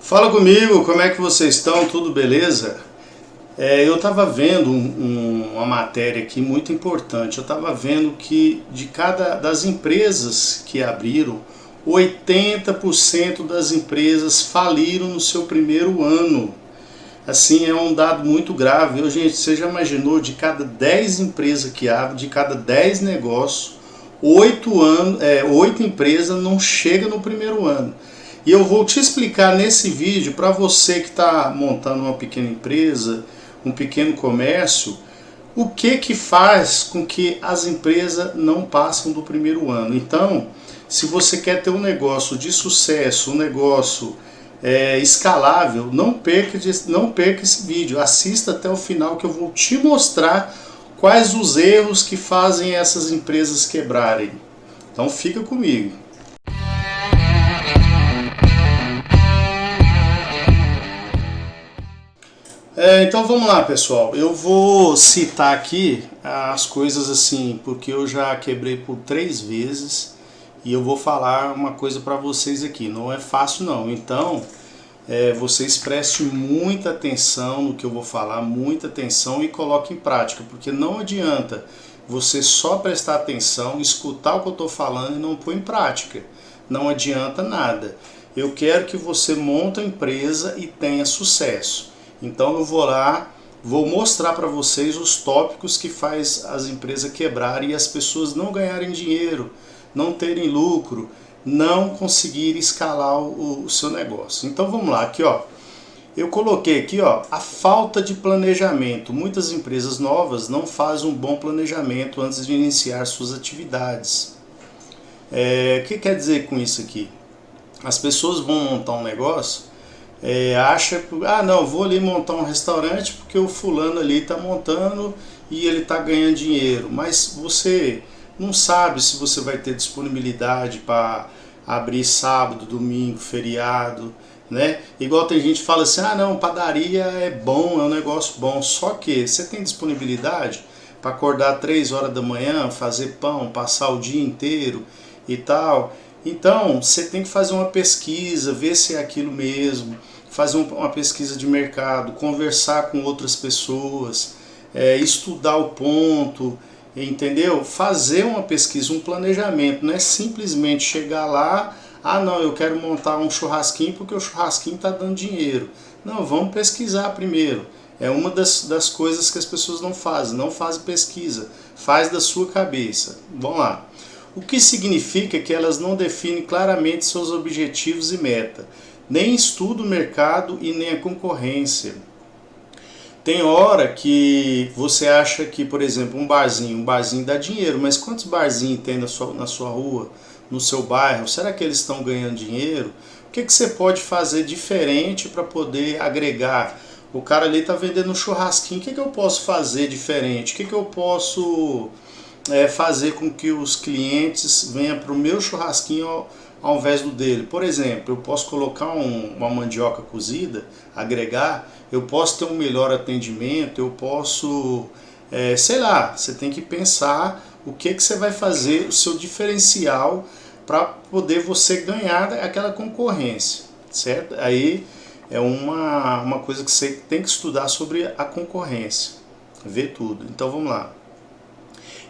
Fala comigo, como é que vocês estão? Tudo beleza? Eu estava vendo uma matéria aqui muito importante. Eu estava vendo que de cada das empresas que abriram, 80% das empresas faliram no seu primeiro ano. Assim, é um dado muito grave. Gente, você já imaginou, de cada 10 empresas que abrem, de cada 10 negócios, 8 empresas não chegam no primeiro ano. E eu vou te explicar nesse vídeo, para você que está montando uma pequena empresa, um pequeno comércio, o que faz com que as empresas não passam do primeiro ano. Então, se você quer ter um negócio de sucesso, um negócio escalável, não perca esse vídeo, assista até o final que eu vou te mostrar quais os erros que fazem essas empresas quebrarem. Então fica comigo. Então vamos lá, pessoal. Eu vou citar aqui as coisas assim, porque eu já quebrei por 3 vezes e eu vou falar uma coisa para vocês aqui. Não é fácil não. Então vocês prestem muita atenção no que eu vou falar, muita atenção e coloquem em prática, porque não adianta você só prestar atenção, escutar o que eu estou falando e não pôr em prática. Não adianta nada. Eu quero que você monte a empresa e tenha sucesso. Então eu vou mostrar para vocês os tópicos que faz as empresas quebrarem e as pessoas não ganharem dinheiro, não terem lucro, não conseguirem escalar o seu negócio. Então vamos lá, aqui ó, eu coloquei aqui ó, a falta de planejamento. Muitas empresas novas não fazem um bom planejamento antes de iniciar suas atividades. O que quer dizer com isso aqui? As pessoas vão montar um negócio, acha que, não, vou ali montar um restaurante porque o fulano ali está montando e ele está ganhando dinheiro, mas você não sabe se você vai ter disponibilidade para abrir sábado, domingo, feriado, né? Igual tem gente que fala assim, não, padaria é bom, é um negócio bom, só que você tem disponibilidade para acordar 3 horas da manhã, fazer pão, passar o dia inteiro e tal. Então, você tem que fazer uma pesquisa, ver se é aquilo mesmo, fazer uma pesquisa de mercado, conversar com outras pessoas, estudar o ponto, entendeu? Fazer uma pesquisa, um planejamento, não é simplesmente chegar lá, não, eu quero montar um churrasquinho porque o churrasquinho está dando dinheiro. Não, vamos pesquisar primeiro. É uma das coisas que as pessoas não fazem pesquisa, faz da sua cabeça. Vamos lá. O que significa que elas não definem claramente seus objetivos e meta, nem estudam o mercado e nem a concorrência. Tem hora que você acha que, por exemplo, um barzinho dá dinheiro, mas quantos barzinhos tem na sua rua, no seu bairro? Será que eles estão ganhando dinheiro? O que você pode fazer diferente para poder agregar? O cara ali está vendendo um churrasquinho, o que eu posso fazer diferente? O que eu posso fazer com que os clientes venham para o meu churrasquinho ao invés do dele? Por exemplo, eu posso colocar uma mandioca cozida, agregar, eu posso ter um melhor atendimento, eu posso, sei lá, você tem que pensar o que você vai fazer, o seu diferencial para poder você ganhar aquela concorrência, certo? Aí é uma coisa que você tem que estudar sobre a concorrência, ver tudo. Então vamos lá.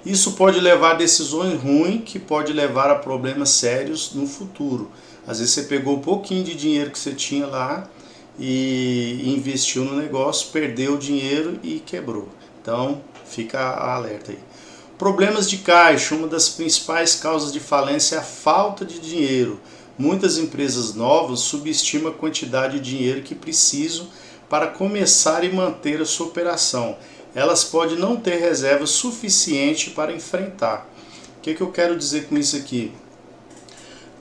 Isso pode levar a decisões ruins, que pode levar a problemas sérios no futuro. Às vezes você pegou um pouquinho de dinheiro que você tinha lá e investiu no negócio, perdeu o dinheiro e quebrou. Então fica alerta aí. Problemas de caixa. Uma das principais causas de falência é a falta de dinheiro. Muitas empresas novas subestimam a quantidade de dinheiro que precisam para começar e manter a sua operação. Elas podem não ter reserva suficiente para enfrentar. O que eu quero dizer com isso aqui?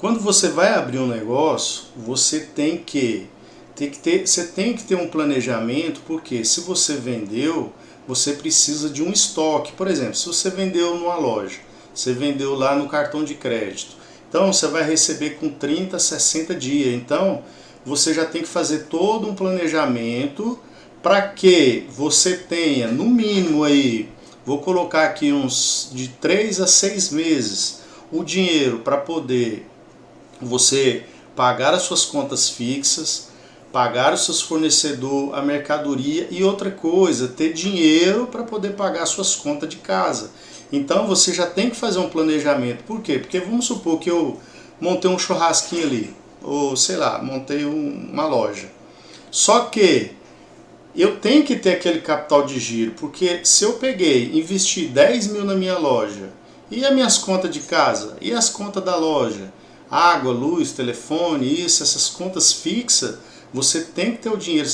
Quando você vai abrir um negócio, você tem que ter um planejamento, porque se você vendeu, você precisa de um estoque. Por exemplo, se você vendeu numa loja, você vendeu lá no cartão de crédito, então você vai receber com 30, 60 dias. Então você já tem que fazer todo um planejamento para que você tenha, no mínimo aí, vou colocar aqui uns de 3 a 6 meses, o dinheiro para poder você pagar as suas contas fixas, pagar os seus fornecedores, a mercadoria e outra coisa, ter dinheiro para poder pagar suas contas de casa. Então você já tem que fazer um planejamento. Por quê? Porque vamos supor que eu montei um churrasquinho ali, ou sei lá, montei uma loja. Só que eu tenho que ter aquele capital de giro, porque se eu peguei, investi 10 mil na minha loja, e as minhas contas de casa, e as contas da loja, água, luz, telefone, essas contas fixas, você tem que ter o dinheiro,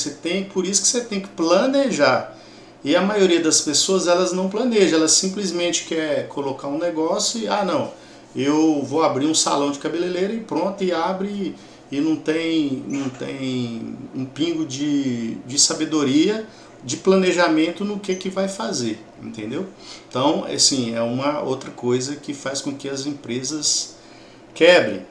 por isso que você tem que planejar. E a maioria das pessoas, elas não planejam, elas simplesmente quer colocar um negócio e, não, eu vou abrir um salão de cabeleireiro e pronto, e abre e não tem um pingo de sabedoria, de planejamento no que vai fazer, entendeu? Então, assim, é uma outra coisa que faz com que as empresas quebrem.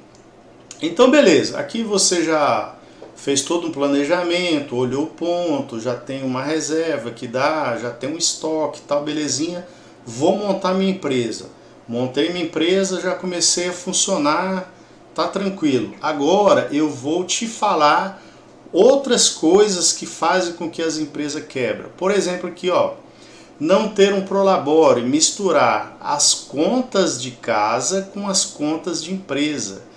Então, beleza, aqui você já fez todo um planejamento, olhou o ponto, já tem uma reserva que dá, já tem um estoque, tal, belezinha. Vou montar minha empresa. Montei minha empresa, já comecei a funcionar, tá tranquilo. Agora eu vou te falar outras coisas que fazem com que as empresas quebram. Por exemplo, aqui, ó, não ter um prolabore, misturar as contas de casa com as contas de empresa.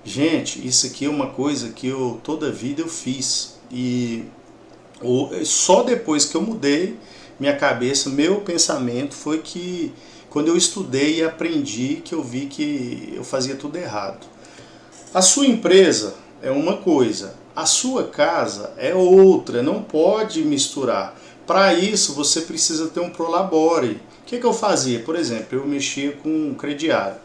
Gente, isso aqui é uma coisa que eu toda a vida eu fiz, e só depois que eu mudei minha cabeça, meu pensamento foi que quando eu estudei e aprendi, que eu vi que eu fazia tudo errado. A sua empresa é uma coisa, a sua casa é outra, não pode misturar. Para isso você precisa ter um prolabore. O que eu fazia? Por exemplo, eu mexia com crediário,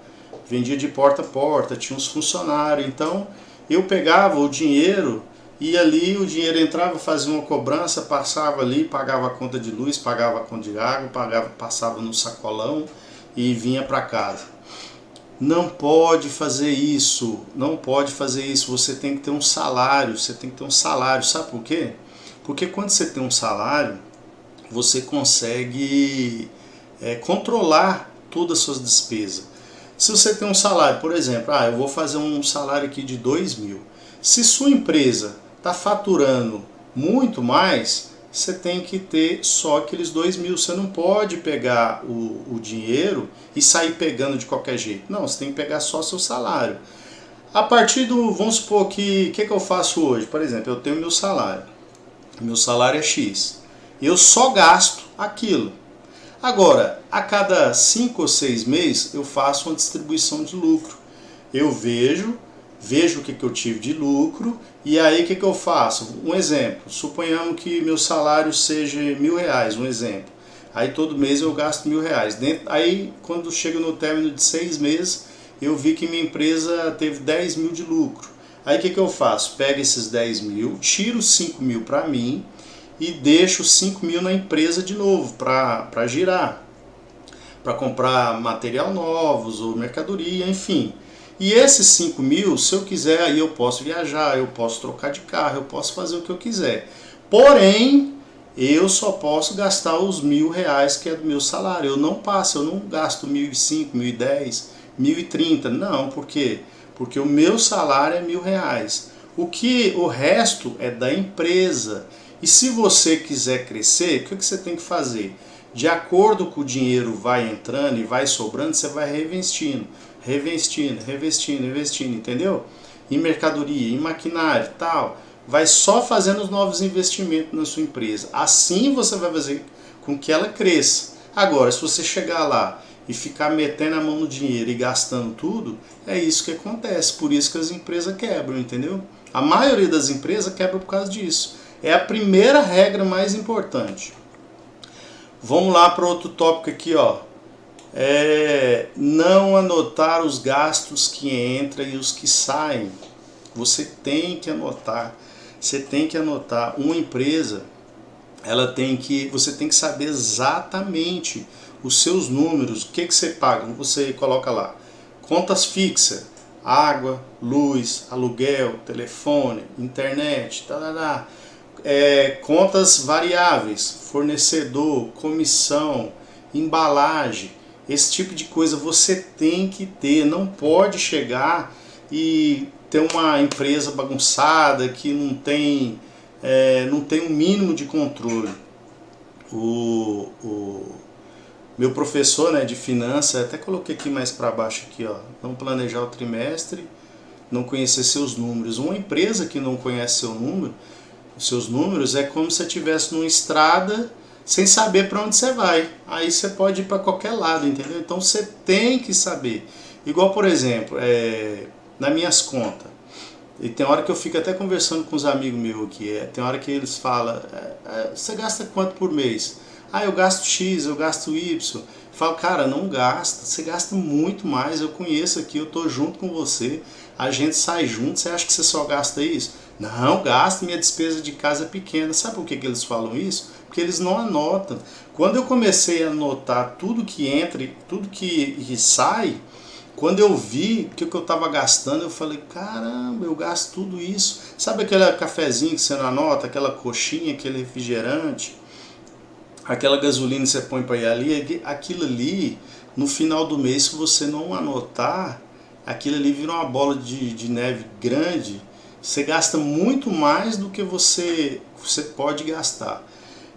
vendia de porta a porta, tinha uns funcionários, então eu pegava o dinheiro e ali o dinheiro entrava, fazia uma cobrança, passava ali, pagava a conta de luz, pagava a conta de água, passava no sacolão e vinha para casa. Não pode fazer isso, não pode fazer isso, você tem que ter um salário, sabe por quê? Porque quando você tem um salário, você consegue controlar todas as suas despesas. Se você tem um salário, por exemplo, eu vou fazer um salário aqui de 2 mil. Se sua empresa está faturando muito mais, você tem que ter só aqueles 2 mil. Você não pode pegar o dinheiro e sair pegando de qualquer jeito. Não, você tem que pegar só seu salário. A partir vamos supor que, o que eu faço hoje? Por exemplo, eu tenho meu salário é X. Eu só gasto aquilo. Agora, a cada 5 ou 6 meses, eu faço uma distribuição de lucro. Eu vejo o que eu tive de lucro, e aí o que eu faço? Um exemplo, suponhamos que meu salário seja R$1.000, um exemplo. Aí todo mês eu gasto R$1.000. Aí quando chega no término de 6 meses, eu vi que minha empresa teve 10 mil de lucro. Aí o que eu faço? Pego esses 10 mil, tiro 5 mil para mim, e deixo 5 mil na empresa de novo, para girar, para comprar material novos ou mercadoria, enfim. E esses 5 mil, se eu quiser, aí eu posso viajar, eu posso trocar de carro, eu posso fazer o que eu quiser. Porém, eu só posso gastar os R$1.000 que é do meu salário. Eu não gasto 1.005, 1.010, 1.030, não, por quê? Porque o meu salário é R$1.000. O resto é da empresa. E se você quiser crescer, o que você tem que fazer? De acordo com o dinheiro vai entrando e vai sobrando, você vai reinvestindo, entendeu? Em mercadoria, em maquinário, tal. Vai só fazendo os novos investimentos na sua empresa. Assim você vai fazer com que ela cresça. Agora, se você chegar lá e ficar metendo a mão no dinheiro e gastando tudo, é isso que acontece. Por isso que as empresas quebram, entendeu? A maioria das empresas quebra por causa disso. É a primeira regra mais importante. Vamos lá para outro tópico aqui, ó. Não anotar os gastos que entram e os que saem. Você tem que anotar. Uma empresa, você tem que saber exatamente os seus números, o que você paga. Você coloca lá, contas fixas, água, luz, aluguel, telefone, internet, contas variáveis, fornecedor, comissão, embalagem, esse tipo de coisa você tem que ter. Não pode chegar e ter uma empresa bagunçada que não tem não tem um mínimo de controle. O meu professor, né, de finanças, até coloquei aqui mais para baixo aqui, ó, não planejar o trimestre, não conhecer seus números. Uma empresa que não conhece os seus números é como se você estivesse numa estrada sem saber para onde você vai. Aí você pode ir para qualquer lado, entendeu? Então você tem que saber. Igual, por exemplo, nas minhas contas. E tem hora que eu fico até conversando com os amigos meus aqui. Tem hora que eles falam, você gasta quanto por mês? Ah, eu gasto X, eu gasto Y. Eu falo, cara, não gasta, você gasta muito mais. Eu conheço aqui, eu tô junto com você, a gente sai junto. Você acha que você só gasta isso? Não, gasto, minha despesa de casa é pequena. Sabe por que eles falam isso? Porque eles não anotam. Quando eu comecei a anotar tudo que entra e tudo que sai, quando eu vi o que eu estava gastando, eu falei, caramba, eu gasto tudo isso. Sabe aquele cafezinho que você não anota, aquela coxinha, aquele refrigerante, aquela gasolina que você põe para ir ali, aquilo ali, no final do mês, se você não anotar, aquilo ali vira uma bola de neve grande. Você gasta muito mais do que você pode gastar.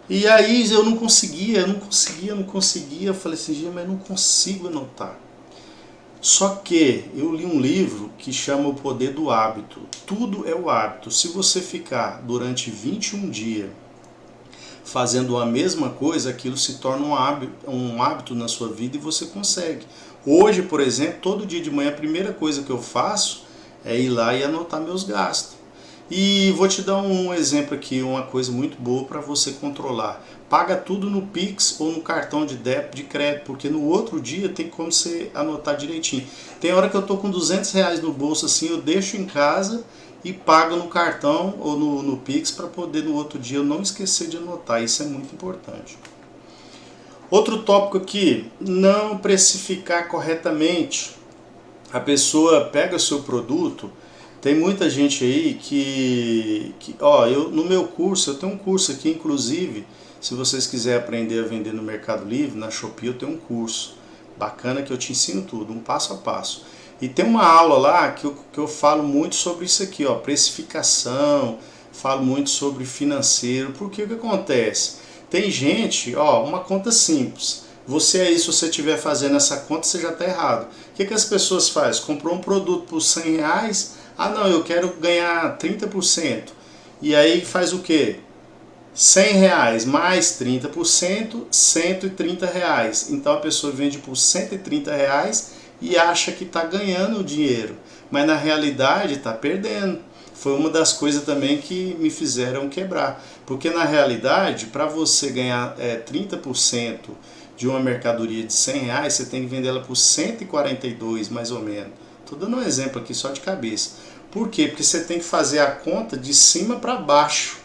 E aí eu não conseguia. Eu falei assim, mas não consigo anotar. Só que eu li um livro que chama O Poder do Hábito. Tudo é o hábito. Se você ficar durante 21 dias fazendo a mesma coisa, aquilo se torna um hábito na sua vida e você consegue. Hoje, por exemplo, todo dia de manhã a primeira coisa que eu faço é ir lá e anotar meus gastos. E vou te dar um exemplo aqui, uma coisa muito boa para você controlar. Paga tudo no Pix ou no cartão de débito, de crédito, porque no outro dia tem como você anotar direitinho. Tem hora que eu tô com R$ 200 no bolso assim, eu deixo em casa e pago no cartão ou no Pix para poder no outro dia eu não esquecer de anotar. Isso é muito importante. Outro tópico aqui, não precificar corretamente. A pessoa pega o seu produto. Tem muita gente aí no meu curso, eu tenho um curso aqui, inclusive, se vocês quiserem aprender a vender no Mercado Livre, na Shopee eu tenho um curso bacana que eu te ensino tudo, um passo a passo. E tem uma aula lá que eu falo muito sobre isso aqui, ó, precificação, falo muito sobre financeiro, porque o que acontece? Tem gente, uma conta simples. Você aí, se você estiver fazendo essa conta, você já está errado. O que as pessoas fazem? Comprou um produto por R$ 100, não, eu quero ganhar 30%. E aí faz o quê? R$ 100 mais 30%, R$ 130. Então a pessoa vende por R$ 130 e acha que está ganhando o dinheiro. Mas na realidade está perdendo. Foi uma das coisas também que me fizeram quebrar. Porque na realidade, para você ganhar 30% de uma mercadoria de R$ 100, você tem que vender ela por 142 mais ou menos. Estou dando um exemplo aqui só de cabeça. Por quê? Porque você tem que fazer a conta de cima para baixo.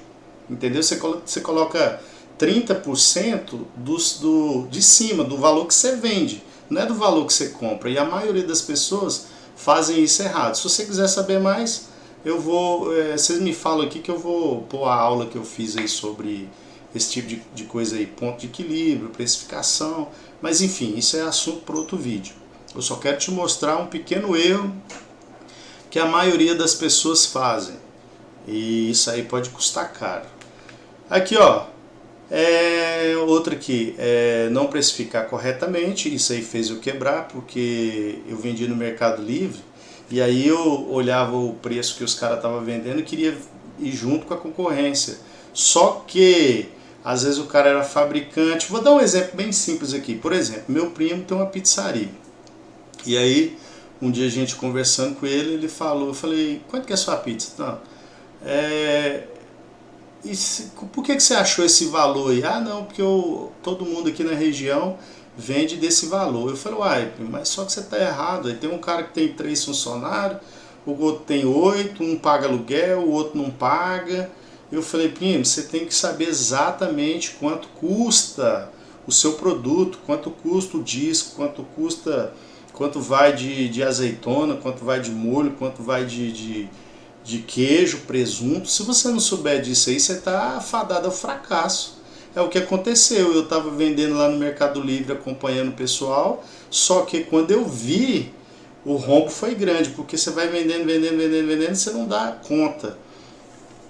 Entendeu? Você coloca 30% de cima, do valor que você vende. Não é do valor que você compra. E a maioria das pessoas fazem isso errado. Se você quiser saber mais, vocês me falam aqui que eu vou pôr a aula que eu fiz aí sobre esse tipo de coisa aí. Ponto de equilíbrio, precificação. Mas enfim, isso é assunto para outro vídeo. Eu só quero te mostrar um pequeno erro que a maioria das pessoas fazem. E isso aí pode custar caro. Aqui, outra aqui, não precificar corretamente. Isso aí fez eu quebrar, porque eu vendi no Mercado Livre e aí eu olhava o preço que os caras estavam vendendo e queria ir junto com a concorrência. Só que às vezes o cara era fabricante. Vou dar um exemplo bem simples aqui. Por exemplo, meu primo tem uma pizzaria. E aí um dia a gente conversando com ele, ele falou, eu falei, quanto que é a sua pizza? Não, por que você achou esse valor aí? Não, porque todo mundo aqui na região vende desse valor. Eu falei, uai, mas só que você está errado. Aí tem um cara que tem 3 funcionários, o outro tem 8, um paga aluguel, o outro não paga. Eu falei, primo, você tem que saber exatamente quanto custa o seu produto, quanto custa o disco, quanto vai de azeitona, quanto vai de molho, quanto vai de queijo, presunto. Se você não souber disso aí, você está fadado ao fracasso. É o que aconteceu. Eu estava vendendo lá no Mercado Livre, acompanhando o pessoal, só que quando eu vi, o rombo foi grande, porque você vai vendendo, você não dá conta.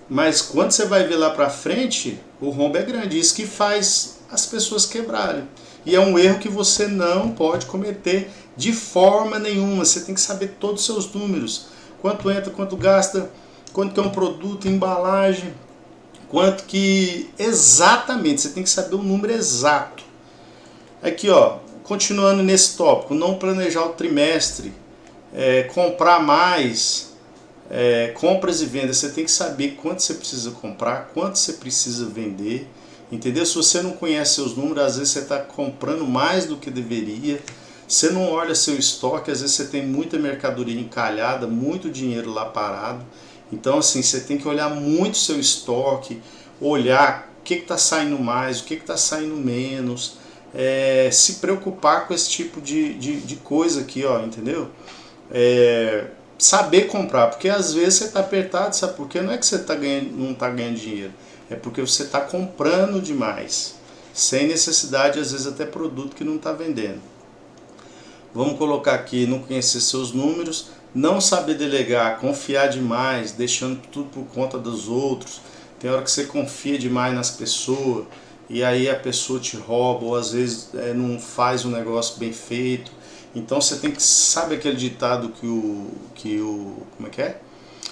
Mas quando você vai ver lá para frente, o rombo é grande. Isso que faz as pessoas quebrarem. E é um erro que você não pode cometer de forma nenhuma. Você tem que saber todos os seus números. Quanto entra, quanto gasta, quanto que é um produto, embalagem, quanto que exatamente. Você tem que saber o número exato. Aqui, ó, continuando nesse tópico, não planejar o trimestre, comprar mais, compras e vendas. Você tem que saber quanto você precisa comprar, quanto você precisa vender, entendeu? Se você não conhece seus números, às vezes você está comprando mais do que deveria, você não olha seu estoque, às vezes você tem muita mercadoria encalhada, muito dinheiro lá parado. Então assim, você tem que olhar muito seu estoque, olhar o que está saindo mais, o que está saindo menos, se preocupar com esse tipo de coisa aqui, ó, entendeu? Saber comprar, porque às vezes você está apertado, sabe por quê? Não é que você não está ganhando dinheiro, é porque você está comprando demais, sem necessidade, às vezes até produto que não está vendendo. Vamos colocar aqui, não conhecer seus números, não saber delegar, confiar demais, deixando tudo por conta dos outros. Tem hora que você confia demais nas pessoas e aí a pessoa te rouba, ou às vezes não faz um negócio bem feito. Então você tem que, sabe aquele ditado como é que é?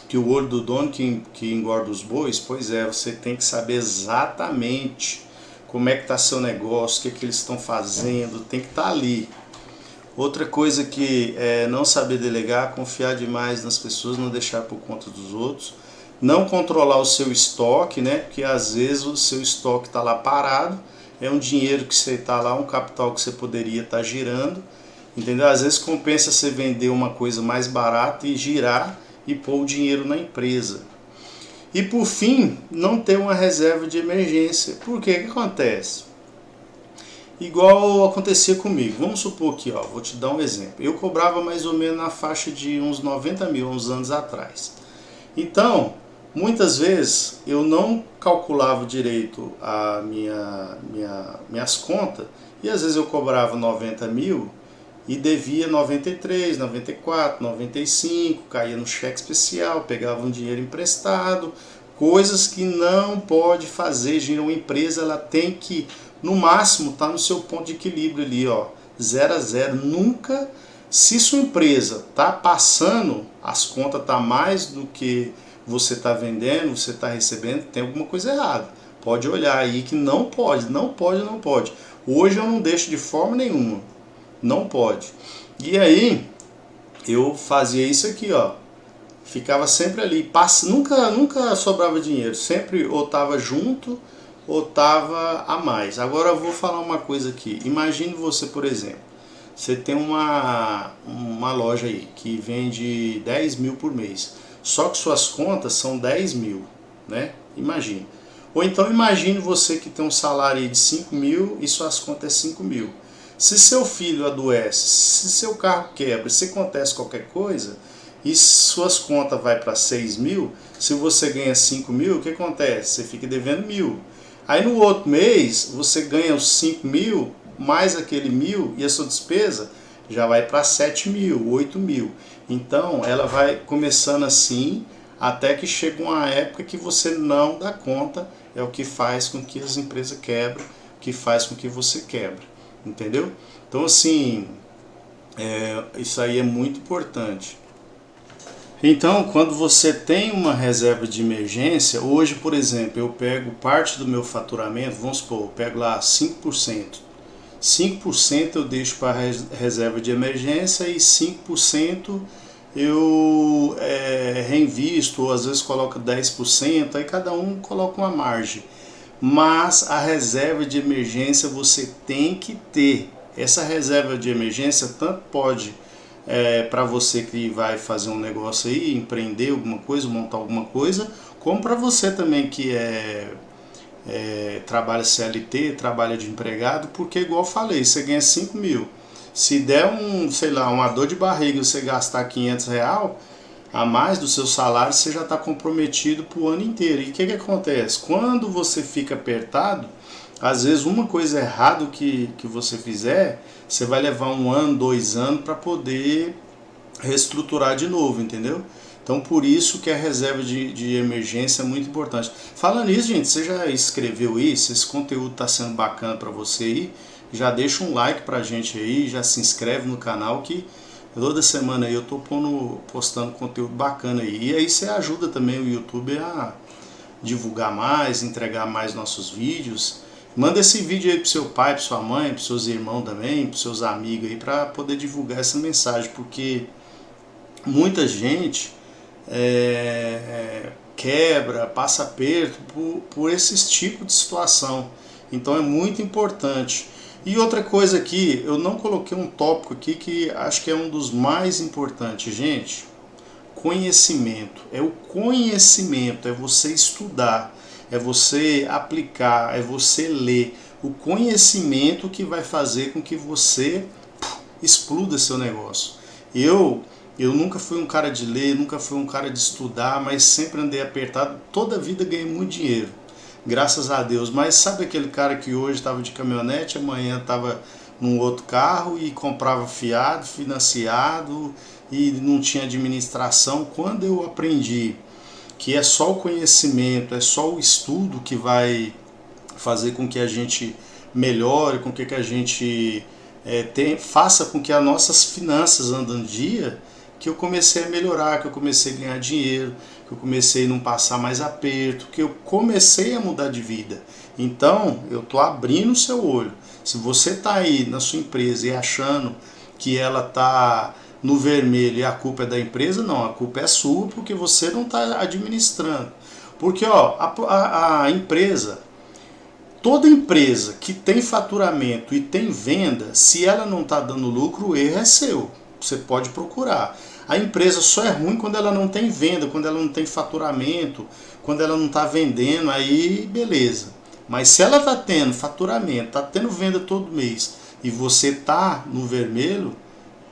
Que o olho do dono que engorda os bois? Pois é, você tem que saber exatamente como é que está seu negócio, o que eles estão fazendo, tem que estar ali. Outra coisa que é não saber delegar, confiar demais nas pessoas, não deixar por conta dos outros. Não controlar o seu estoque, né? Porque às vezes o seu estoque está lá parado, é um dinheiro que você está lá, um capital que você poderia estar girando, entendeu? Às vezes compensa você vender uma coisa mais barata e girar e pôr o dinheiro na empresa. E por fim, não ter uma reserva de emergência. Por quê? O que acontece? Igual acontecia comigo. Vamos supor aqui, ó, vou te dar um exemplo. Eu cobrava mais ou menos na faixa de uns 90 mil, uns anos atrás. Então, muitas vezes eu não calculava direito minhas contas e às vezes eu cobrava 90 mil e devia 93, 94, 95, caía no cheque especial, pegava um dinheiro emprestado, coisas que não pode fazer. Uma empresa ela tem que, no máximo, estar no seu ponto de equilíbrio ali, ó, 0 a 0. Nunca, se sua empresa está passando, as contas tá mais do que você está vendendo, você está recebendo, tem alguma coisa errada. Pode olhar aí que não pode, não pode, não pode. Hoje eu não deixo de forma nenhuma. Não pode. E aí, eu fazia isso aqui, ó. Ficava sempre ali. Nunca sobrava dinheiro. Sempre ou estava junto ou estava a mais. Agora eu vou falar uma coisa aqui. Imagine você, por exemplo. Você tem uma loja aí que vende 10 mil por mês. Só que suas contas são 10 mil, né? Imagine. Ou então imagine você que tem um salário de 5 mil e suas contas é 5 mil. Se seu filho adoece, se seu carro quebra, se acontece qualquer coisa e suas contas vai para 6 mil, se você ganha 5 mil, o que acontece? Você fica devendo 1.000. Aí no outro mês você ganha os 5 mil mais aquele 1.000 e a sua despesa já vai para 7 mil, 8 mil. Então ela vai começando assim até que chega uma época que você não dá conta. É o que faz com que as empresas quebram, que faz com que você quebre. Entendeu? Então assim, isso aí é muito importante. Então, quando você tem uma reserva de emergência, hoje, por exemplo, eu pego parte do meu faturamento, vamos supor, eu pego lá 5%. 5% eu deixo para reserva de emergência e 5% eu reinvisto, ou às vezes coloco 10%, aí cada um coloca uma margem. Mas a reserva de emergência você tem que ter. Essa reserva de emergência tanto pode para você que vai fazer um negócio aí, empreender alguma coisa, montar alguma coisa, como para você também que trabalha CLT, trabalha de empregado, porque igual eu falei, você ganha 5 mil. Se der uma dor de barriga, você gastar 500 real a mais do seu salário, você já está comprometido para o ano inteiro. E o que acontece? Quando você fica apertado, às vezes uma coisa errada que você fizer, você vai levar 1 ano, 2 anos para poder reestruturar de novo, entendeu? Então por isso que a reserva de emergência é muito importante. Falando nisso, gente, você já escreveu isso? Esse conteúdo está sendo bacana para você aí? Já deixa um like pra gente aí, já se inscreve no canal que toda semana aí eu tô postando conteúdo bacana aí. E aí você ajuda também o YouTube a divulgar mais, entregar mais nossos vídeos. Manda esse vídeo aí pro seu pai, pra sua mãe, pros seus irmãos também, pros seus amigos aí, para poder divulgar essa mensagem, porque muita gente quebra, passa aperto por esses tipos de situação. Então é muito importante. E outra coisa aqui, eu não coloquei um tópico aqui que acho que é um dos mais importantes, gente. Conhecimento. É o conhecimento, é você estudar, é você aplicar, é você ler. O conhecimento que vai fazer com que você exploda seu negócio. Eu nunca fui um cara de ler, nunca fui um cara de estudar, mas sempre andei apertado. Toda a vida ganhei muito dinheiro, graças a Deus. Mas sabe aquele cara que hoje estava de caminhonete, amanhã estava num outro carro e comprava fiado, financiado e não tinha administração? Quando eu aprendi que é só o conhecimento, é só o estudo que vai fazer com que a gente melhore, com que a gente faça com que as nossas finanças andem no dia, que eu comecei a melhorar, que eu comecei a ganhar dinheiro, que eu comecei a não passar mais aperto, que eu comecei a mudar de vida. Então, eu estou abrindo o seu olho. Se você está aí na sua empresa e achando que ela está no vermelho e a culpa é da empresa, não, a culpa é sua porque você não está administrando. Porque ó, a empresa, toda empresa que tem faturamento e tem venda, se ela não está dando lucro, o erro é seu. Você pode procurar. A empresa só é ruim quando ela não tem venda, quando ela não tem faturamento, quando ela não está vendendo, aí beleza. Mas se ela está tendo faturamento, está tendo venda todo mês e você está no vermelho,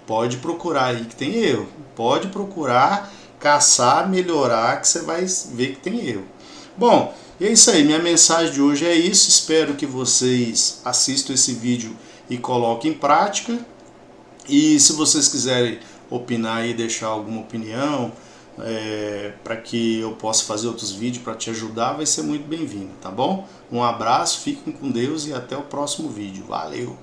pode procurar aí que tem erro. Pode procurar, caçar, melhorar, que você vai ver que tem erro. Bom, e é isso aí, minha mensagem de hoje é isso. Espero que vocês assistam esse vídeo e coloquem em prática. E se vocês quiserem opinar e deixar alguma opinião, para que eu possa fazer outros vídeos para te ajudar, vai ser muito bem-vindo, tá bom? Um abraço, fiquem com Deus e até o próximo vídeo. Valeu!